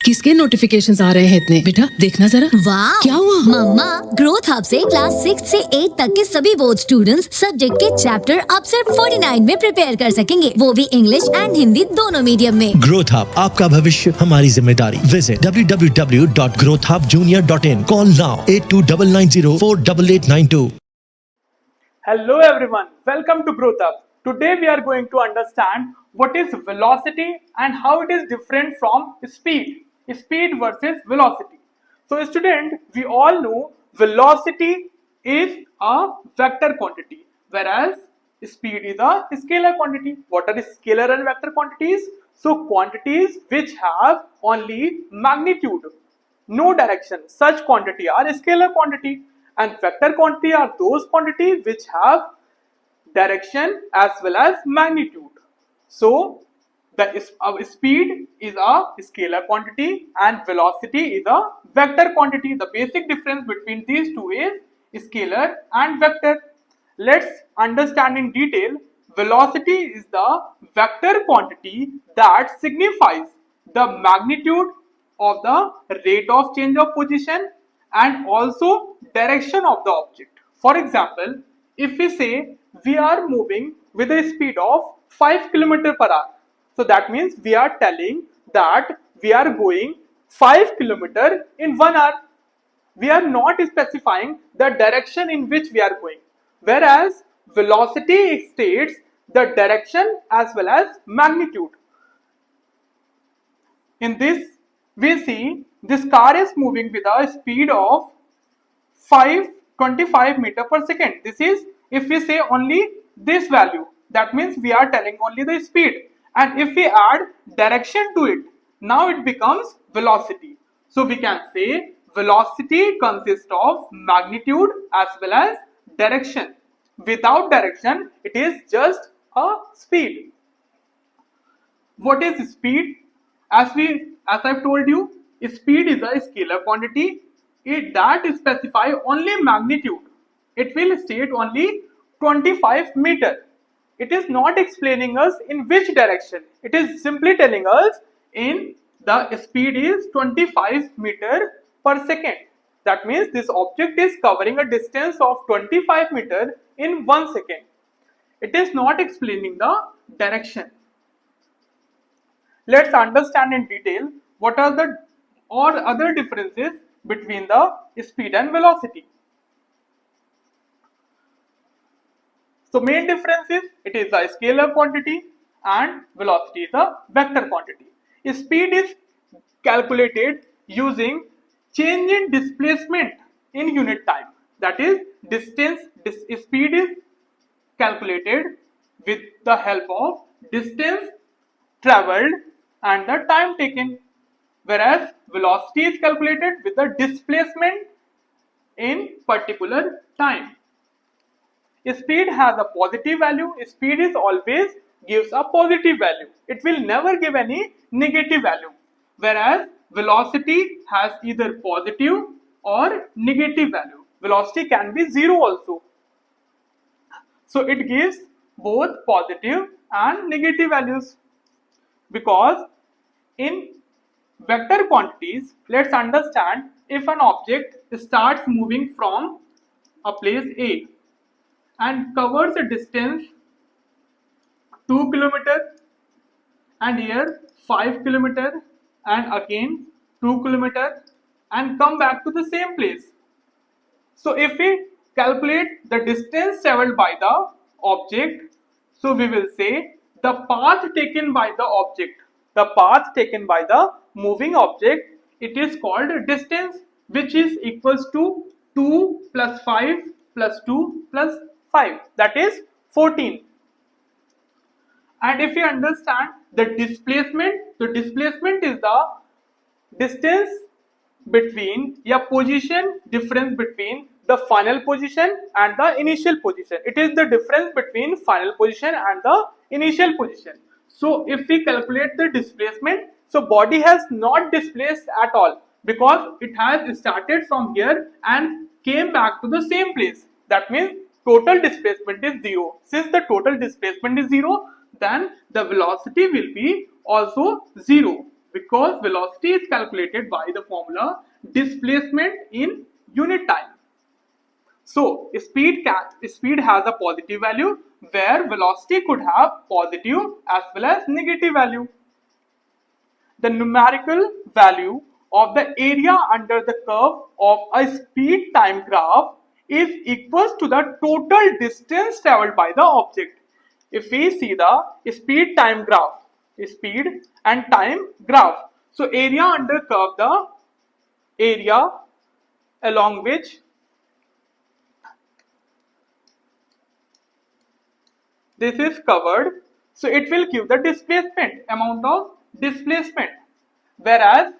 किसके नोटिफिकेशंस आ रहे हैं इतने? बेटा देखना जरा। वाह, क्या हुआ? मम्मा, ग्रोथ हब से क्लास 6 से 8 तक के सभी बोर्ड स्टूडेंट्स सब्जेक्ट के चैप्टर अब सिर्फ 49 में प्रिपेयर कर सकेंगे, वो भी इंग्लिश एंड हिंदी दोनों मीडियम में। ग्रोथ हब, आपका भविष्य हमारी जिम्मेदारी। Visit www.growthhubjunior.in. Call now 8299048892. Hello everyone, welcome to Growth Up. Today we are going to understand what is velocity and how it is different from speed versus velocity. So student, we all know velocity is a vector quantity, whereas speed is a scalar quantity. What are scalar and vector quantities? So quantities which have only magnitude, no direction, such quantity are scalar quantity, and vector quantity are those quantities which have direction as well as magnitude. So the speed is a scalar quantity and velocity is a vector quantity. The basic difference between these two is scalar and vector. Let's understand in detail. Velocity is the vector quantity that signifies the magnitude of the rate of change of position and also direction of the object. For example, if we say we are moving with a speed of 5 km per hour, so that means we are telling that we are going 5 km in 1 hour. We are not specifying the direction in which we are going, whereas velocity states the direction as well as magnitude. In this, we see this car is moving with a speed of 525 meter per second. This is if we say only this value, that means we are telling only the speed, and if we add direction to it, now it becomes velocity. So we can say velocity consists of magnitude as well as direction. Without direction, it is just a speed. What is speed? As I've told you, speed is a scalar quantity. That specify only magnitude. It will state only 25 meter. It is not explaining us in which direction. It is simply telling us in the speed is 25 meter per second. That means this object is covering a distance of 25 meter in 1 second. It is not explaining the direction. Let's understand in detail what are the other differences between the speed and velocity. So main difference is it is a scalar quantity and velocity is a vector quantity. Speed is calculated using change in displacement in unit time. That is distance. Speed is calculated with the help of distance traveled and the time taken, whereas velocity is calculated with the displacement in particular time. Speed has a positive value. Speed is always gives a positive value. It will never give any negative value, whereas velocity has either positive or negative value. Velocity can be zero also. So it gives both positive and negative values. Because in vector quantities, let's understand if an object starts moving from a place A and covers a distance 2 km and here 5 km and again 2 km and come back to the same place. So if we calculate the distance traveled by the object, so we will say the path taken by the object, the path taken by the moving object, it is called distance, which is equals to 2 plus 5 plus 2 plus 5, that is 14. And if you understand the displacement, the displacement is the distance between position difference between the final position and the initial position. It is the difference between final position and the initial position. So if we calculate the displacement, so body has not displaced at all because it has started from here and came back to the same place. That means total displacement is zero. Since the total displacement is zero, then the velocity will be also zero. Because velocity is calculated by the formula displacement in unit time. So speed has a positive value where velocity could have positive as well as negative value. The numerical value of the area under the curve of a speed time graph is equals to the total distance traveled by the object. If we see the speed time graph, speed and time graph. So area under curve, the area along which this is covered, so it will give the displacement, amount of displacement. Whereas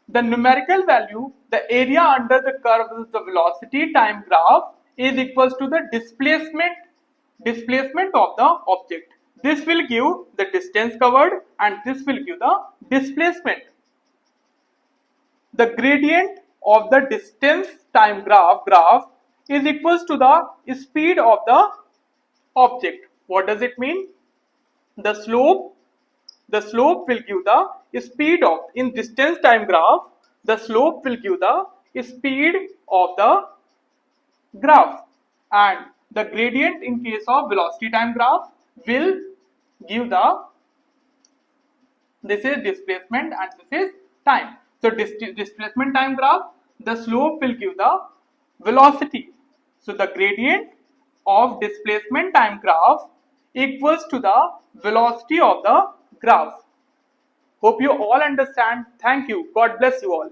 the numerical value, the area under the curve is the velocity time graph is equals to the displacement of the object. This will give the distance covered and this will give the displacement. The gradient of the distance time graph is equals to the speed of the object. What does it mean? The slope will give the speed of, in distance time graph, the slope will give the speed of the graph, and the gradient in case of velocity time graph will give the, this is displacement and this is time. So displacement time graph, the slope will give the velocity. So the gradient of displacement time graph equals to the velocity of the graph. Hope you all understand. Thank you. God bless you all.